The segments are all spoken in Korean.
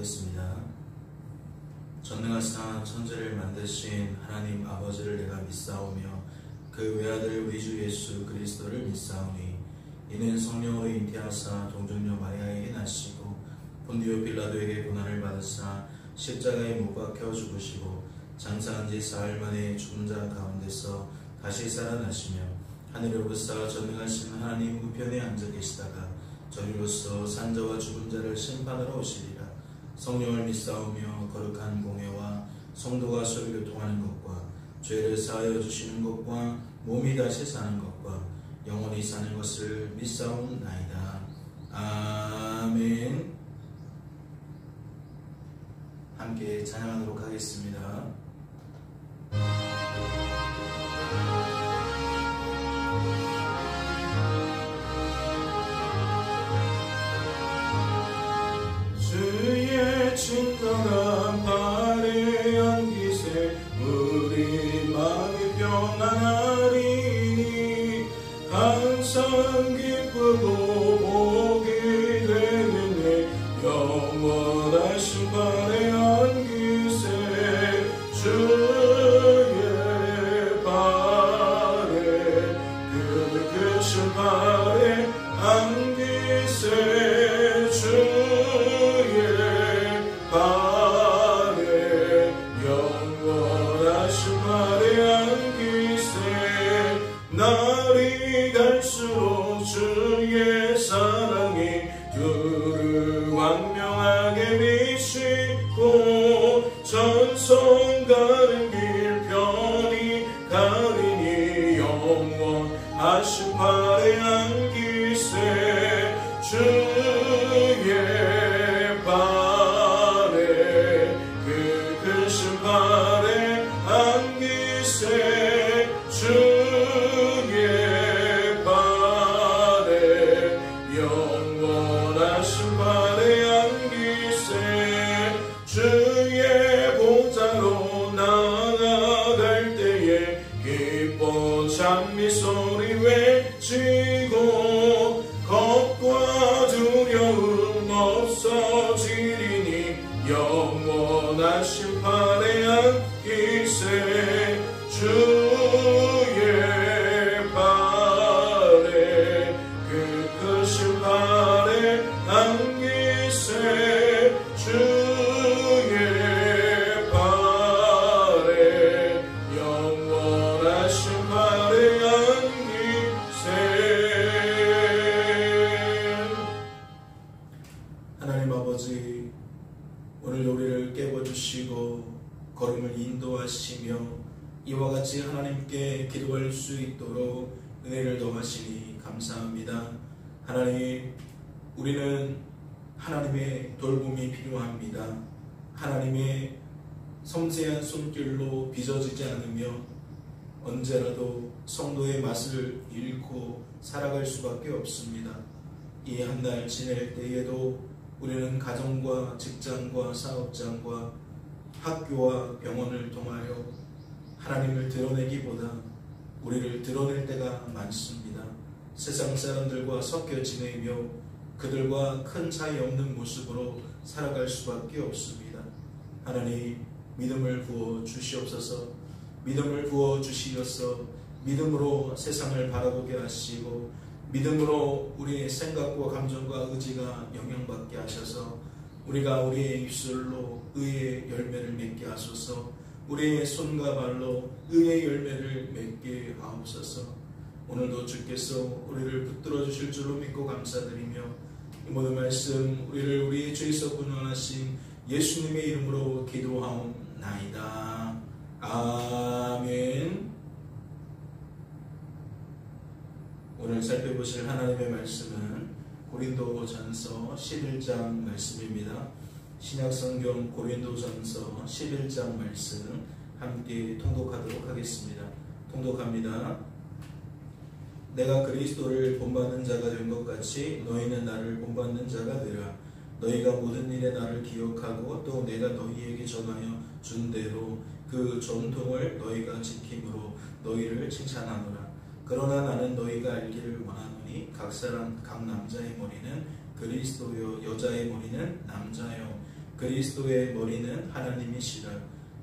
하겠습니다. 전능하사 천지를 만드신 하나님 아버지를 내가 믿사오며 그 외아들 우리 주 예수 그리스도를 믿사오니 이는 성령으로 잉태하사 동정녀 마리아에게 나시고 본디오 빌라도에게 고난을 받으사 십자가에 못 박혀 죽으시고 장사한 지 사흘 만에 죽은 자 가운데서 다시 살아나시며 하늘로부터 전능하신 하나님 우편에 앉아 계시다가 저리로서 산자와 죽은 자를 심판하러 오시리라. 성령을 믿사오며 거룩한 공회와 성도가 서로 교통하는 것과 죄를 사하여 주시는 것과 몸이 다시 사는 것과 영원히 사는 것을 믿사옵나이다. 아멘. 함께 찬양하도록 하겠습니다. 주의 친절한 발에 안기세 우리 마음이 평안하리니 항상 기쁘고 복이 되느니 영원하신 발에 안기세 주의 발에 그 발에 안기세 발에 영원하신 발에 안기세 날이 갈수록 주의 사랑이 두루 광명하게 비치고 전성 가는 길 편히 가리니 영원하신 발에 안기세 주의 발에 그 발에 안기세 주의 발에 영원하신 발에 안기세 주의 보좌로 나아갈 때에 기뻐 찬미소리 외치고 겁과 두려움 없어지리니 영원하신 발에 안기세 주의 발에 그 크신 발에 안기세 주의 발에 영원하신 발에 안기세. 하나님 아버지, 오늘도 우리를 깨워주시고 걸음을 인도하시며 이와 같이 하나님께 기도할 수 있도록 은혜를 더하시니 감사합니다. 하나님, 우리는 하나님의 돌봄이 필요합니다. 하나님의 섬세한 손길로 빚어지지 않으며 언제라도 성도의 맛을 잃고 살아갈 수밖에 없습니다. 이 한 달 지낼 때에도 우리는 가정과 직장과 사업장과 학교와 병원을 통하여 하나님을 드러내기보다 우리를 드러낼 때가 많습니다. 세상 사람들과 섞여 지내며 그들과 큰 차이 없는 모습으로 살아갈 수밖에 없습니다. 하나님, 믿음을 부어 주시옵소서. 믿음을 부어 주시어서 믿음으로 세상을 바라보게 하시고 믿음으로 우리의 생각과 감정과 의지가 영향받게 하셔서 우리가 우리의 입술로 의의 열매를 맺게 하소서. 우리의 손과 발로 의의 열매를 맺게 하옵소서. 오늘도 주께서 우리를 붙들어 주실 줄로 믿고 감사드리며 이 모든 말씀 우리를 우리의 죄에서 구원하신 예수님의 이름으로 기도하옵나이다. 아멘. 오늘 살펴보실 하나님의 말씀은 고린도전서 11장 말씀입니다. 신약성경 고린도전서 11장 말씀 함께 통독하도록 하겠습니다. 통독합니다. 내가 그리스도를 본받는 자가 된 것 같이 너희는 나를 본받는 자가 되라. 너희가 모든 일에 나를 기억하고 또 내가 너희에게 전하여 준 대로 그 전통을 너희가 지킴으로 너희를 칭찬하노라. 그러나 나는 너희가 알기를 원하노니 각 사람 각 남자의 머리는 그리스도요 여자의 머리는 남자요 그리스도의 머리는 하나님이시라.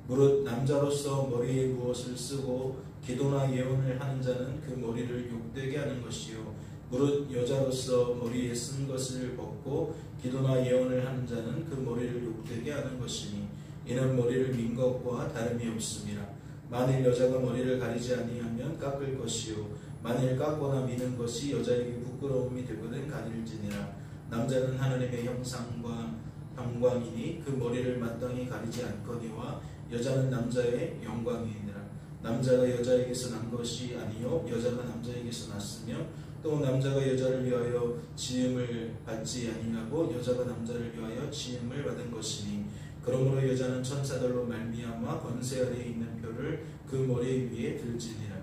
무릇 남자로서 머리에 무엇을 쓰고 기도나 예언을 하는 자는 그 머리를 욕되게 하는 것이요 무릇 여자로서 머리에 쓴 것을 벗고 기도나 예언을 하는 자는 그 머리를 욕되게 하는 것이니 이는 머리를 민 것과 다름이 없습니다. 만일 여자가 머리를 가리지 아니하면 깎을 것이요 만일 깎거나 미는 것이 여자에게 부끄러움이 되거든 가릴지니라. 남자는 하나님의 형상과 영광이니 그 머리를 마땅히 가리지 않거니와 여자는 남자의 영광이니라. 남자가 여자에게서 난 것이 아니요 여자가 남자에게서 났으며 또 남자가 여자를 위하여 지음을 받지 아니하고 여자가 남자를 위하여 지음을 받은 것이니 그러므로 여자는 천사들로 말미암아 권세 아래에 있는 표를 그 머리 위에 들지니라.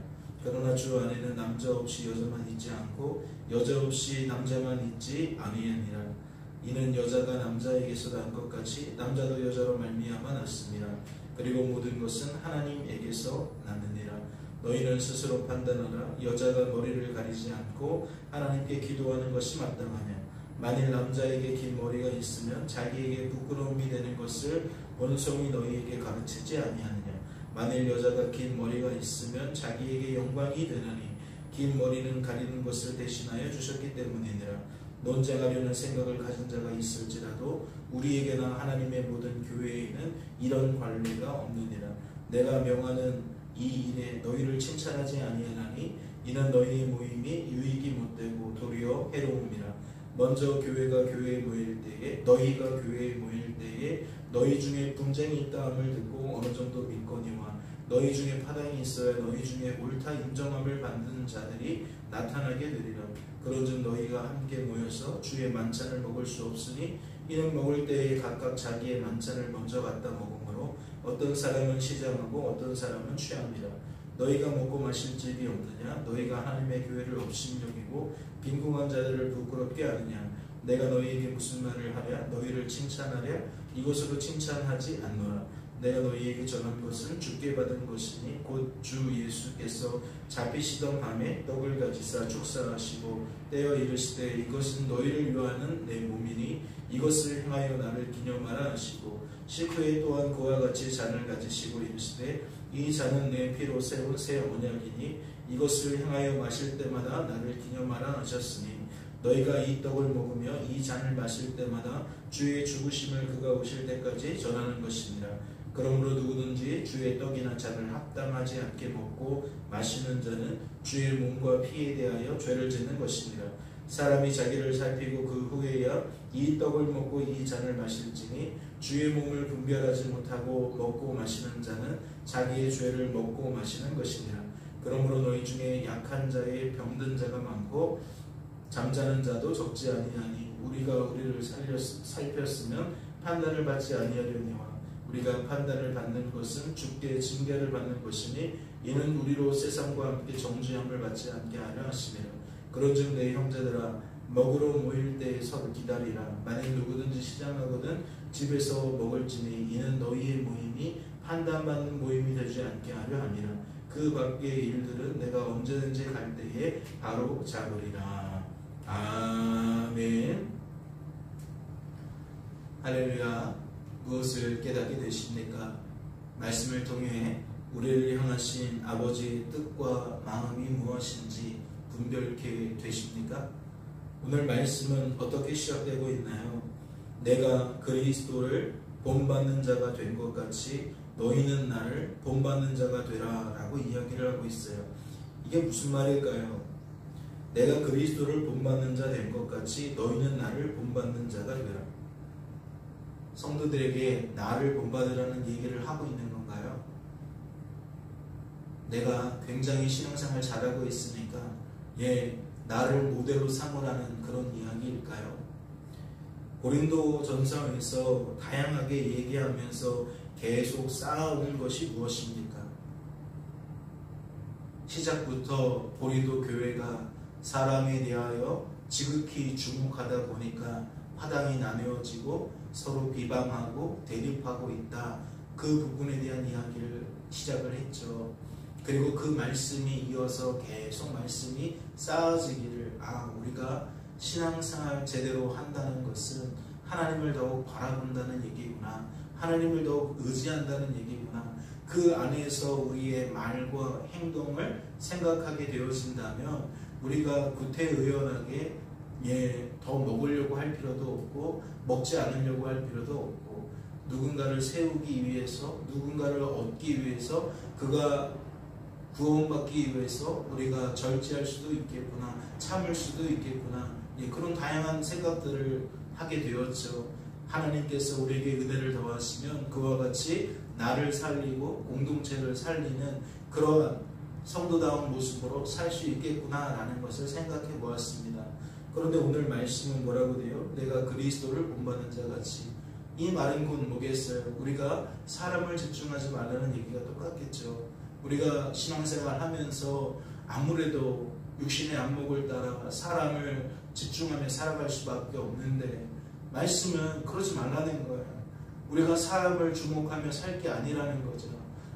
그러나 주 안에는 남자 없이 여자만 있지 않고 여자 없이 남자만 있지 아니하니라. 이는 여자가 남자에게서 난 것 같이 남자도 여자로 말미암아 났습니다. 그리고 모든 것은 하나님에게서 났느니라. 너희는 스스로 판단하라. 여자가 머리를 가리지 않고 하나님께 기도하는 것이 마땅하냐. 만일 남자에게 긴 머리가 있으면 자기에게 부끄러움이 되는 것을 본성이 너희에게 가르치지 아니하느냐. 만일 여자가 긴 머리가 있으면 자기에게 영광이 되나니 긴 머리는 가리는 것을 대신하여 주셨기 때문이니라. 논쟁하려는 생각을 가진 자가 있을지라도 우리에게나 하나님의 모든 교회에는 이런 관례가 없느니라. 내가 명하는 이 일에 너희를 칭찬하지 아니하나니 이는 너희의 모임이 유익이 못되고 도리어 해로움이라. 먼저 교회가 교회에 모일 때에 너희가 교회에 모일 때에 너희 중에 분쟁이 있다함을 듣고 어느 정도 믿거니와 너희 중에 파당이 있어야 너희 중에 옳다 인정함을 받는 자들이 나타나게 되리라. 그런즉 너희가 함께 모여서 주의 만찬을 먹을 수 없으니 이는 먹을 때에 각각 자기의 만찬을 먼저 갖다 먹으므로 어떤 사람은 시장하고 어떤 사람은 취합니다. 너희가 먹고 마실 집이 없느냐? 너희가 하나님의 교회를 업신여기고 빈궁한 자들을 부끄럽게 하느냐? 내가 너희에게 무슨 말을 하랴? 너희를 칭찬하랴? 이것으로 칭찬하지 않노라. 내가 너희에게 전한 것은 주께 받은 것이니 곧 주 예수께서 잡히시던 밤에 떡을 가지사 축사하시고 떼어 이르시되 이것은 너희를 위하는 내 몸이니 이것을 행하여 나를 기념하라 하시고 식후에 또한 그와 같이 잔을 가지시고 이르시되 이 잔은 내 피로 세운 새 언약이니 이것을 행하여 마실 때마다 나를 기념하라 하셨으니 너희가 이 떡을 먹으며 이 잔을 마실 때마다 주의 죽으심을 그가 오실 때까지 전하는 것이니라. 그러므로 누구든지 주의 떡이나 잔을 합당하지 않게 먹고 마시는 자는 주의 몸과 피에 대하여 죄를 짓는 것이니라. 사람이 자기를 살피고 그 후에야 이 떡을 먹고 이 잔을 마실지니 주의 몸을 분별하지 못하고 먹고 마시는 자는 자기의 죄를 먹고 마시는 것이니라. 그러므로 너희 중에 약한 자에 병든 자가 많고 잠자는 자도 적지 아니하니 우리가 우리를 살폈으면 판단을 받지 아니하려니와 우리가 판단을 받는 것은 주께 징계를 받는 것이니 이는 우리로 세상과 함께 정죄함을 받지 않게 하려 하시니라. 그런즉 내 형제들아 먹으러 모일 때에 서로 기다리라. 만일 누구든지 시장하거든 집에서 먹을지니 이는 너희의 모임이 판단받는 모임이 되지 않게 하려 함이라. 그 밖의 일들은 내가 언제든지 갈 때에 바로 잡으리라. 아멘. 할렐루야. 무엇을 깨닫게 되십니까? 말씀을 통해 우리를 향하신 아버지의 뜻과 마음이 무엇인지 분별케 되십니까? 오늘 말씀은 어떻게 시작되고 있나요? 내가 그리스도를 본받는 자가 된 것 같이 너희는 나를 본받는 자가 되라 라고 이야기를 하고 있어요. 이게 무슨 말일까요? 내가 그리스도를 본받는 자 된 것 같이 너희는 나를 본받는 자가 되라. 성도들에게 나를 본받으라는 얘기를 하고 있는 건가요? 내가 굉장히 신앙생활 잘하고 있으니까 나를 모델로 삼으라는 그런 이야기일까요? 고린도 전서에서 다양하게 얘기하면서 계속 쌓아오는 것이 무엇입니까? 시작부터 고린도 교회가 사람에 대하여 지극히 주목하다 보니까 파당이 나누어지고 서로 비방하고 대립하고 있다. 그 부분에 대한 이야기를 시작을 했죠. 그리고 그 말씀이 이어서 계속 말씀이 쌓아지기를 우리가 신앙생활 제대로 한다는 것은 하나님을 더욱 바라본다는 얘기구나. 하나님을 더욱 의지한다는 얘기구나. 그 안에서 우리의 말과 행동을 생각하게 되어진다면 우리가 구태의연하게 더 먹으려고 할 필요도 없고 먹지 않으려고 할 필요도 없고 누군가를 세우기 위해서 누군가를 얻기 위해서 그가 구원받기 위해서 우리가 절제할 수도 있겠구나, 참을 수도 있겠구나, 그런 다양한 생각들을 하게 되었죠. 하나님께서 우리에게 은혜를 더하시면 그와 같이 나를 살리고 공동체를 살리는 그러한 성도다운 모습으로 살 수 있겠구나라는 것을 생각해 보았습니다. 그런데 오늘 말씀은 뭐라고 돼요? 내가 그리스도를 본받는 자같이. 이 말은 곧 뭐겠어요? 우리가 사람을 집중하지 말라는 얘기가 똑같겠죠. 우리가 신앙생활 하면서 아무래도 육신의 안목을 따라 사람을 집중하며 살아갈 수밖에 없는데 말씀은 그러지 말라는 거예요. 우리가 사람을 주목하며 살 게 아니라는 거죠.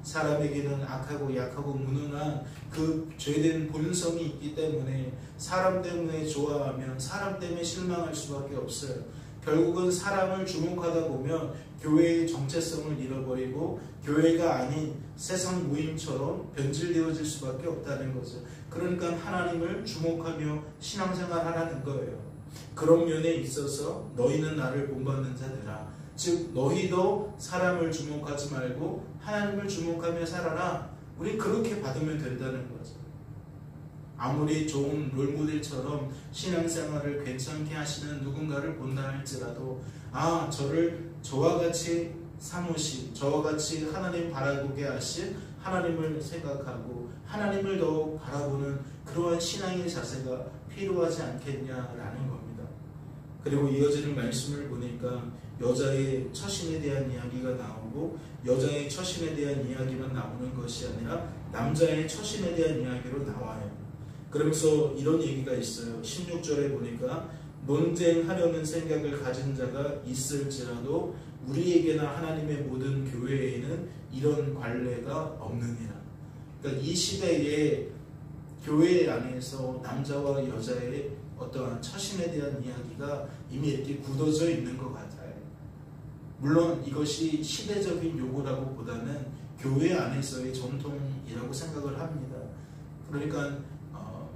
사람에게는 악하고 약하고 무능한 그 죄된 본성이 있기 때문에 사람 때문에 좋아하면 사람 때문에 실망할 수밖에 없어요. 결국은 사람을 주목하다 보면 교회의 정체성을 잃어버리고 교회가 아닌 세상 모임처럼 변질되어질 수밖에 없다는 거죠. 그러니까 하나님을 주목하며 신앙생활 하라는 거예요. 그런 면에 있어서 너희는 나를 본받는 자들아, 즉 너희도 사람을 주목하지 말고 하나님을 주목하며 살아라. 우리 그렇게 받으면 된다는 거죠. 아무리 좋은 롤모델처럼 신앙생활을 괜찮게 하시는 누군가를 본다 할지라도 저와 같이 사모신, 저와 같이 하나님 바라보게 하신 하나님을 생각하고 하나님을 더욱 바라보는 그러한 신앙의 자세가 필요하지 않겠냐라는 겁니다. 그리고 이어지는 말씀을 보니까 여자의 처신에 대한 이야기가 나오고 여자의 처신에 대한 이야기만 나오는 것이 아니라 남자의 처신에 대한 이야기로 나와요. 그러면서 이런 얘기가 있어요. 16절에 보니까 논쟁하려는 생각을 가진 자가 있을지라도 우리에게나 하나님의 모든 교회에는 이런 관례가 없느니라. 그러니까 이 시대에 교회 안에서 남자와 여자의 어떠한 처신에 대한 이야기가 이미 이렇게 굳어져 있는 것 같아요. 물론 이것이 시대적인 요구라고 보다는 교회 안에서의 전통이라고 생각을 합니다. 그러니까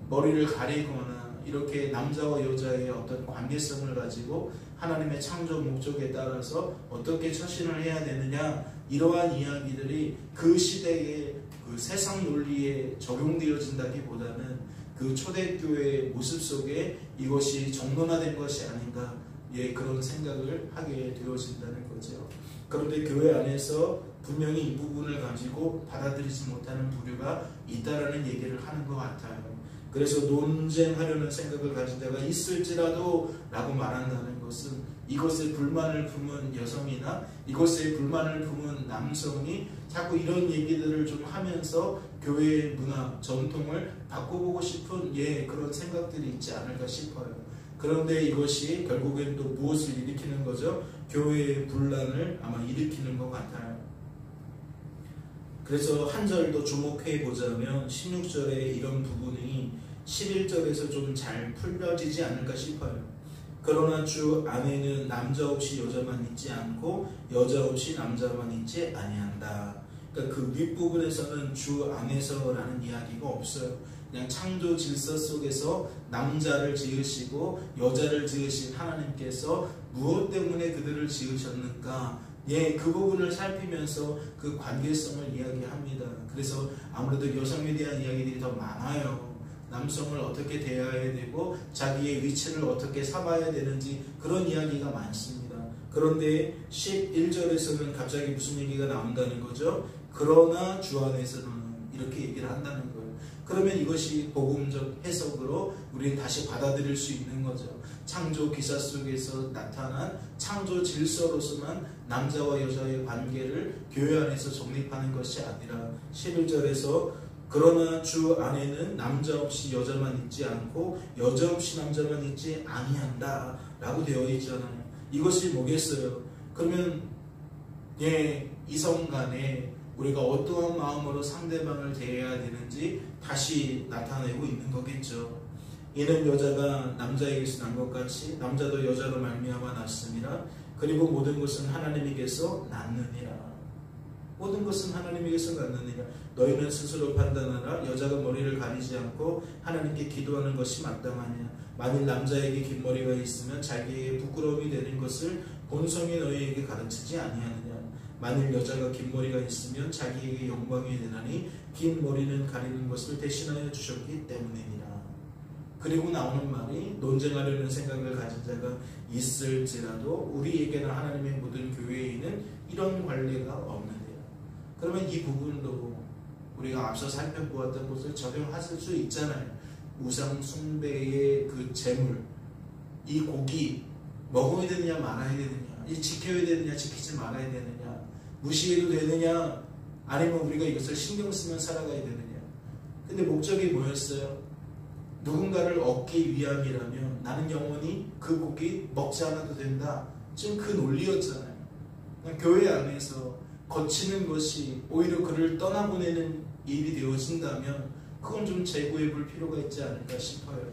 머리를 가리거나 이렇게 남자와 여자의 어떤 관계성을 가지고 하나님의 창조 목적에 따라서 어떻게 처신을 해야 되느냐, 이러한 이야기들이 그 시대의 그 세상 논리에 적용되어진다기보다는 그 초대교회의 모습 속에 이것이 정론화된 것이 아닌가, 그런 생각을 하게 되어진다는 거죠. 그런데 교회 안에서 분명히 이 부분을 가지고 받아들이지 못하는 부류가 있다라는 얘기를 하는 것 같아요. 그래서 논쟁하려는 생각을 가진 자가 있을지라도 라고 말한다는 것은 이것에 불만을 품은 여성이나 이것에 불만을 품은 남성이 자꾸 이런 얘기들을 좀 하면서 교회의 문화, 전통을 바꿔보고 싶은 그런 생각들이 있지 않을까 싶어요. 그런데 이것이 결국엔 또 무엇을 일으키는 거죠? 교회의 분란을 아마 일으키는 것 같아요. 그래서 한 절 더 주목해 보자면 16절에 이런 부분이 11절에서 좀 잘 풀려지지 않을까 싶어요. 그러나 주 안에는 남자 없이 여자만 있지 않고 여자 없이 남자만 있지 아니한다. 그러니까 그 윗부분에서는 주 안에서라는 이야기가 없어요. 그냥 창조 질서 속에서 남자를 지으시고 여자를 지으신 하나님께서 무엇 때문에 그들을 지으셨는가, 그 부분을 살피면서 그 관계성을 이야기합니다. 그래서 아무래도 여성에 대한 이야기들이 더 많아요. 남성을 어떻게 대해야 되고 자기의 위치를 어떻게 삼아야 되는지 그런 이야기가 많습니다. 그런데 11절에서는 갑자기 무슨 얘기가 나온다는 거죠? 그러나 주 안에서는 이렇게 얘기를 한다는 거예요. 그러면 이것이 복음적 해석으로 우리는 다시 받아들일 수 있는 거죠. 창조 기사 속에서 나타난 창조 질서로서만 남자와 여자의 관계를 교회 안에서 정립하는 것이 아니라 11절에서 그러나 주 안에는 남자 없이 여자만 있지 않고 여자 없이 남자만 있지 아니한다 라고 되어 있잖아요. 이것이 뭐겠어요? 그러면 이성 간에 우리가 어떠한 마음으로 상대방을 대해야 되는지 다시 나타내고 있는 거겠죠. 이는 여자가 남자에게서 난 것 같이 남자도 여자로 말미암아 났음이라. 그리고 모든 것은 하나님에게서 났느니라. 모든 것은 하나님에게서 났느니라. 너희는 스스로 판단하라. 여자가 머리를 가리지 않고 하나님께 기도하는 것이 마땅하냐. 만일 남자에게 긴 머리가 있으면 자기에게 부끄러움이 되는 것을 본성이 너희에게 가르치지 아니하느냐. 만일 여자가 긴 머리가 있으면 자기에게 영광이 되나니 긴 머리는 가리는 것을 대신하여 주셨기 때문이니라. 그리고 나오는 말이 논쟁하려는 생각을 가진 자가 있을지라도 우리에게나 하나님의 모든 교회에는 이런 관례가 없느니라. 그러면 이 부분도 우리가 앞서 살펴보았던 것을 적용하실 수 있잖아요. 우상 숭배의 그 재물, 이 고기 먹어야 되느냐 말아야 되느냐, 이 지켜야 되느냐 지키지 말아야 되느냐, 무시해도 되느냐, 아니면 우리가 이것을 신경 쓰면 살아가야 되느냐. 근데 목적이 뭐였어요? 누군가를 얻기 위함이라면 나는 영원히 그 고기 먹지 않아도 된다. 지금 그 논리였잖아요. 교회 안에서 거치는 것이 오히려 그를 떠나보내는 일이 되어진다면 그건 좀 재고해 볼 필요가 있지 않을까 싶어요.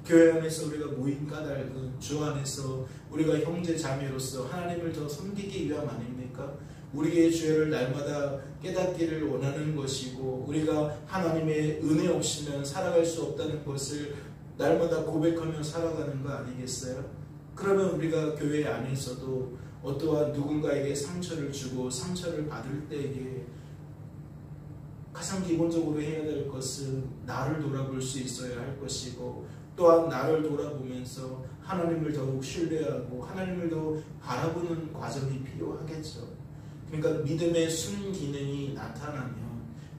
교회 안에서 우리가 모인 까닭은 주 안에서 우리가 형제 자매로서 하나님을 더 섬기기 위함 아닙니까? 우리의 죄를 날마다 깨닫기를 원하는 것이고 우리가 하나님의 은혜 없이는 살아갈 수 없다는 것을 날마다 고백하며 살아가는 거 아니겠어요? 그러면 우리가 교회 안에서도 어떠한 누군가에게 상처를 주고 상처를 받을 때에 가장 기본적으로 해야 될 것은 나를 돌아볼 수 있어야 할 것이고, 또한 나를 돌아보면서 하나님을 더욱 신뢰하고 하나님을 더 바라보는 과정이 필요하겠죠. 그러니까 믿음의 순기능이 나타나면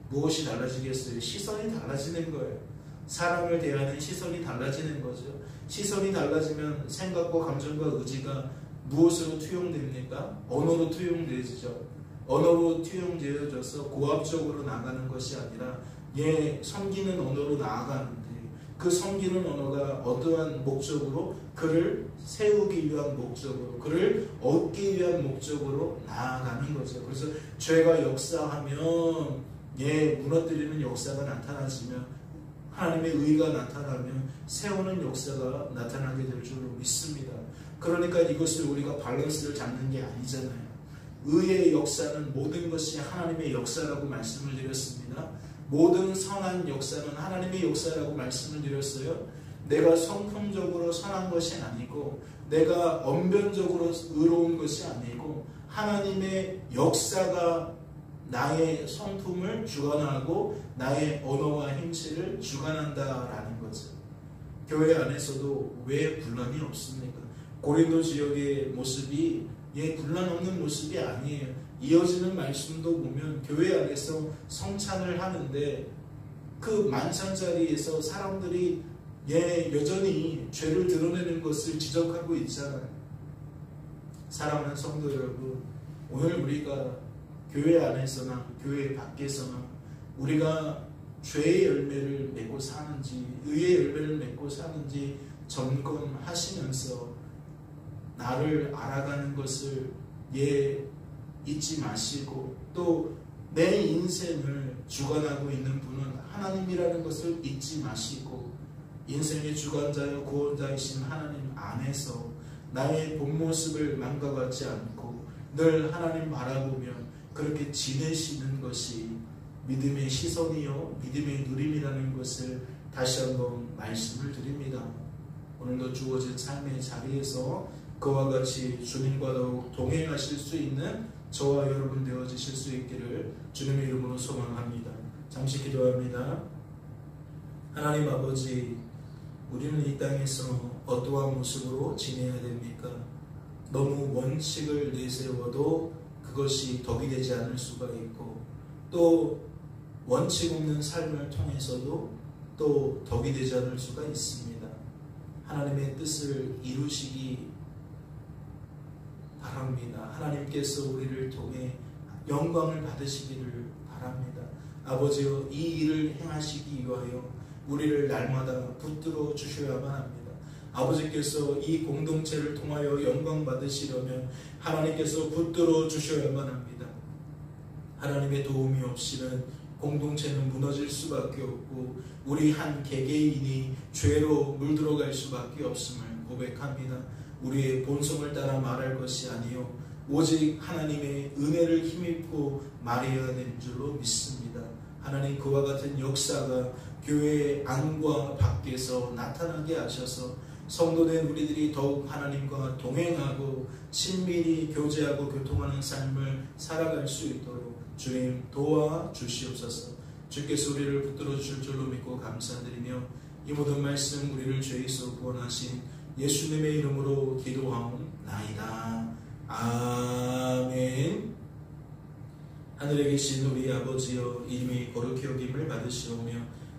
무엇이 달라지겠어요? 시선이 달라지는 거예요. 사람을 대하는 시선이 달라지는 거죠. 시선이 달라지면 생각과 감정과 의지가 무엇으로 투영됩니까? 언어로 투영되죠. 언어로 투영되어져서 고압적으로 나가는 것이 아니라 섬기는 언어로 나아가는데, 그 섬기는 언어가 어떠한 목적으로 그를 세우기 위한 목적으로, 그를 얻기 위한 목적으로 나아가는 거죠. 그래서 죄가 역사하면 무너뜨리는 역사가 나타나지면, 하나님의 의가 나타나면 세우는 역사가 나타나게 될 줄로 믿습니다. 그러니까 이것을 우리가 밸런스를 잡는 게 아니잖아요. 의의 역사는 모든 것이 하나님의 역사라고 말씀을 드렸습니다. 모든 선한 역사는 하나님의 역사라고 말씀을 드렸어요. 내가 성품적으로 선한 것이 아니고, 내가 언변적으로 의로운 것이 아니고, 하나님의 역사가 나의 성품을 주관하고 나의 언어와 행실을 주관한다라는 거죠. 교회 안에서도 왜 분란이 없습니까? 고린도 지역의 모습이 분란 없는 모습이 아니에요. 이어지는 말씀도 보면 교회 안에서 성찬을 하는데 그 만찬자리에서 사람들이 여전히 죄를 드러내는 것을 지적하고 있잖아요. 사랑하는 성도 여러분, 오늘 우리가 교회 안에서나 교회 밖에서나 우리가 죄의 열매를 맺고 사는지 의의 열매를 맺고 사는지 점검하시면서 나를 알아가는 것을 잊지 마시고, 또 내 인생을 주관하고 있는 분은 하나님이라는 것을 잊지 마시고, 인생의 주관자여 구원자이신 하나님 안에서 나의 본 모습을 망가받지 않고 늘 하나님 바라보며 그렇게 지내시는 것이 믿음의 시선이요 믿음의 누림이라는 것을 다시 한번 말씀을 드립니다. 오늘도 주어진 삶의 자리에서 그와 같이 주님과 더욱 동행하실 수 있는 저와 여러분 되어지실 수 있기를 주님의 이름으로 소망합니다. 잠시 기도합니다. 하나님 아버지, 우리는 이 땅에서 어떠한 모습으로 지내야 됩니까? 너무 원칙을 내세워도 그것이 덕이 되지 않을 수가 있고, 또 원칙 없는 삶을 통해서도 또 덕이 되지 않을 수가 있습니다. 하나님의 뜻을 이루시기 바랍니다. 하나님께서 우리를 통해 영광을 받으시기를 바랍니다. 아버지여, 이 일을 행하시기 위하여 우리를 날마다 붙들어 주셔야만 합니다. 아버지께서 이 공동체를 통하여 영광 받으시려면 하나님께서 붙들어 주셔야만 합니다. 하나님의 도움이 없이는 공동체는 무너질 수밖에 없고 우리 한 개개인이 죄로 물들어갈 수밖에 없음을 고백합니다. 우리의 본성을 따라 말할 것이 아니요 오직 하나님의 은혜를 힘입고 말해야 되는 줄로 믿습니다. 하나님 그와 같은 역사가 교회 안과 밖에서 나타나게 하셔서 성도된 우리들이 더욱 하나님과 동행하고 친밀히 교제하고 교통하는 삶을 살아갈 수 있도록 주님 도와주시옵소서. 주께서 우리를 붙들어 주실 줄로 믿고 감사드리며 이 모든 말씀 우리를 죄에서 구원하신 예수님의 이름으로 기도하옵나이다. 아멘. 하늘에 계신 우리 아버지여 이름이 거룩히 여김을 받으시오며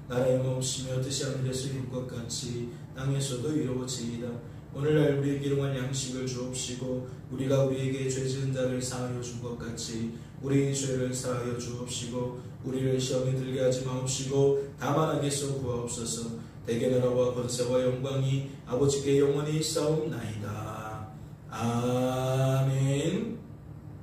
나라의 영광이시며 뜻이 하늘에서 이룬 것 같이 땅에서도 이루어지이다. 오늘날 우리에게 일용할 양식을 주옵시고 우리가 우리에게 죄 지은 자를 사하여 준 것 같이 우리의 죄를 사하여 주옵시고 우리를 시험에 들게 하지 마옵시고 다만 악에서 구하옵소서. 대개 나라와 권세와 영광이 아버지께 영원히 있사옵나이다. 아멘.